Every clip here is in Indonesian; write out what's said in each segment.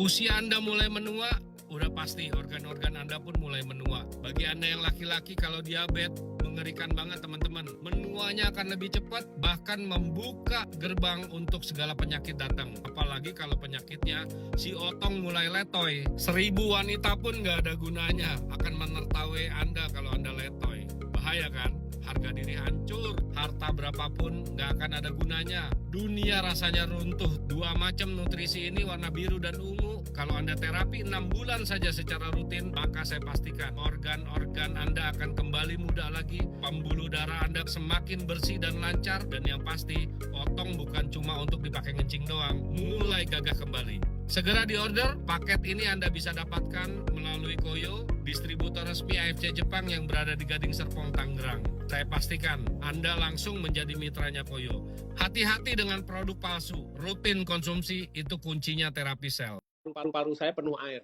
Usia Anda mulai menua, udah pasti organ-organ Anda pun mulai menua. Bagi Anda yang laki-laki, kalau diabetes, mengerikan banget teman-teman. Menuanya akan lebih cepat, bahkan membuka gerbang untuk segala penyakit datang. Apalagi kalau penyakitnya si otong mulai letoy. 1000 wanita pun nggak ada gunanya, akan menertawai Anda kalau Anda letoy. Bahaya kan? Harga diri hancur, harta berapapun nggak akan ada gunanya. Dunia rasanya runtuh. 2 macam nutrisi ini warna biru dan ungu. Kalau Anda terapi 6 bulan saja secara rutin, maka saya pastikan organ-organ Anda akan kembali muda lagi, pembuluh darah Anda semakin bersih dan lancar, dan yang pasti otong bukan cuma untuk dipakai ngencing doang, mulai gagah kembali. Segera diorder, paket ini Anda bisa dapatkan melalui Koyo, distributor resmi AFC Jepang yang berada di Gading Serpong, Tangerang. Saya pastikan Anda langsung menjadi mitranya Koyo. Hati-hati dengan produk palsu, rutin konsumsi itu kuncinya terapi sel. Paru-paru saya penuh air.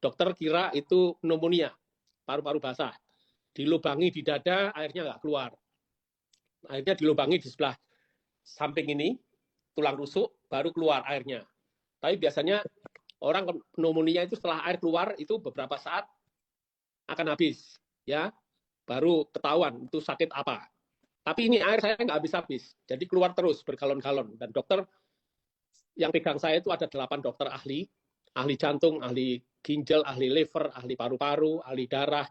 Dokter kira itu pneumonia, paru-paru basah. Dilubangi di dada, airnya nggak keluar. Akhirnya dilubangi di sebelah samping ini, tulang rusuk, baru keluar airnya. Tapi biasanya orang pneumonia itu setelah air keluar itu beberapa saat akan habis, ya, baru ketahuan itu sakit apa. Tapi ini air saya nggak habis-habis, jadi keluar terus bergalon-galon. Dan dokter yang pegang saya itu ada 8 dokter ahli jantung, ahli ginjal, ahli liver, ahli paru-paru, ahli darah,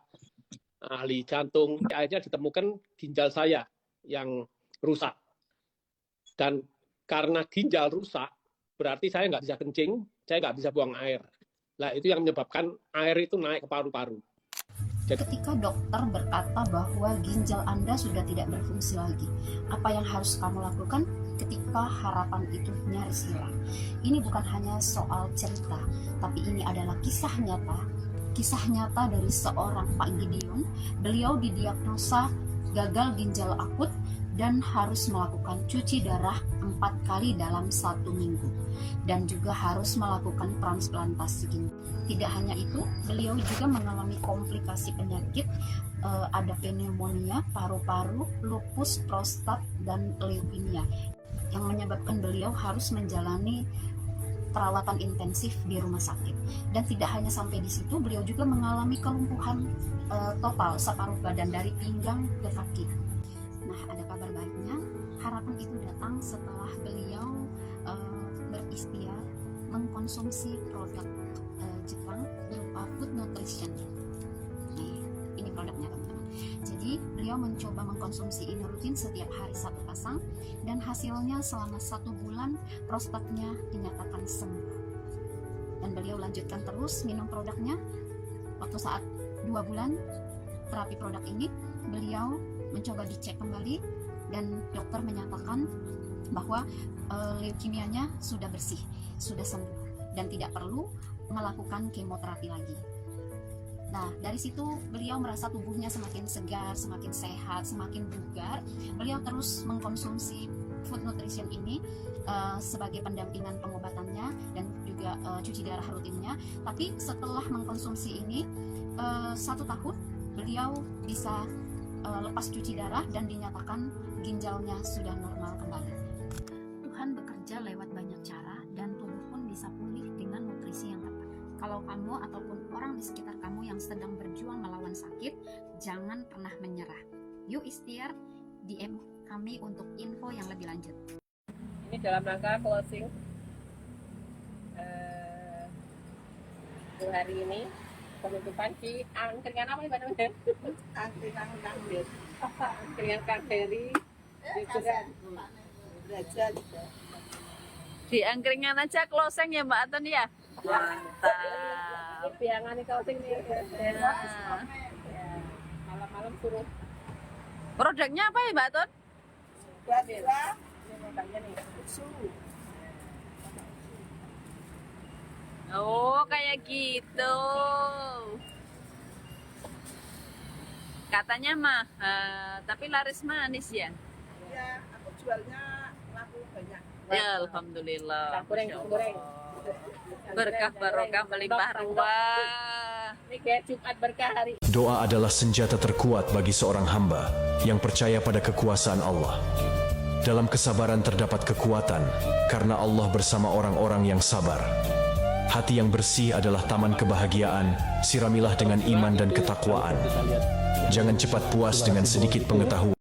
ahli jantung. Akhirnya ditemukan ginjal saya yang rusak. Dan karena ginjal rusak, berarti saya nggak bisa kencing, saya nggak bisa buang air. Nah, itu yang menyebabkan air itu naik ke paru-paru. Ketika dokter berkata bahwa ginjal Anda sudah tidak berfungsi lagi, apa yang harus kamu lakukan ketika harapan itu nyaris hilang? Ini bukan hanya soal cerita, tapi ini adalah kisah nyata. Kisah nyata dari seorang Pak Gideon. Beliau didiagnosa gagal ginjal akut dan harus melakukan cuci darah 4 kali dalam 1 minggu, dan juga harus melakukan transplantasi ginjal. Tidak hanya itu, beliau juga mengalami komplikasi penyakit, ada pneumonia, paru-paru, lupus, prostat, dan leukemia, yang menyebabkan beliau harus menjalani perawatan intensif di rumah sakit. Dan tidak hanya sampai di situ, beliau juga mengalami kelumpuhan total separuh badan dari pinggang ke kaki. Nah, ada kabar baiknya, harapan itu datang setelah beliau berikhtiar mengkonsumsi produk Jepang berupa food nutrition. Nih, ini produknya teman-teman. Jadi beliau mencoba mengkonsumsi ini rutin setiap hari 1 pasang, dan hasilnya selama 1 bulan prostatnya dinyatakan sembuh. Dan beliau lanjutkan terus minum produknya. Waktu saat 2 bulan terapi produk ini, beliau mencoba dicek kembali, dan dokter menyatakan bahwa leukemianya sudah bersih, sudah sembuh, dan tidak perlu melakukan kemoterapi lagi. Nah, dari situ beliau merasa tubuhnya semakin segar, semakin sehat, semakin bugar. Beliau terus mengkonsumsi food nutrition ini sebagai pendampingan pengobatannya dan juga cuci darah rutinnya. Tapi setelah mengkonsumsi ini 1 tahun, beliau bisa lepas cuci darah dan dinyatakan ginjalnya sudah normal kembali. Tuhan bekerja lewat banyak cara, dan tubuh pun bisa pulih dengan nutrisi yang tepat. Kalau kamu ataupun orang di sekitar kamu yang sedang berjuang melawan sakit, jangan pernah menyerah. Yuk ikhtiar, DM kami untuk info yang lebih lanjut. Ini dalam rangka closing hari ini, penutupan di angkringan apa Mbak namanya? Angkringan Kang Dery. Angkringan Kang Dery. Di angkringan aja closing ya Mbak Aton ya. Mantap. Piangan closing nih. Nah. Malam-malam suruh. Produknya apa ya Mbak Aton? Ini produknya nih. Oh kayak gitu. Katanya mahal, tapi laris manis ya. Ya, aku jualnya laku banyak. Ya alhamdulillah. Goreng, Masya Allah. goreng. Berkah barokah melimpah ruah. Ini kayak Jumat berkah hari. Doa adalah senjata terkuat bagi seorang hamba yang percaya pada kekuasaan Allah. Dalam kesabaran terdapat kekuatan, karena Allah bersama orang-orang yang sabar. Hati yang bersih adalah taman kebahagiaan. Siramilah dengan iman dan ketakwaan. Jangan cepat puas dengan sedikit pengetahuan.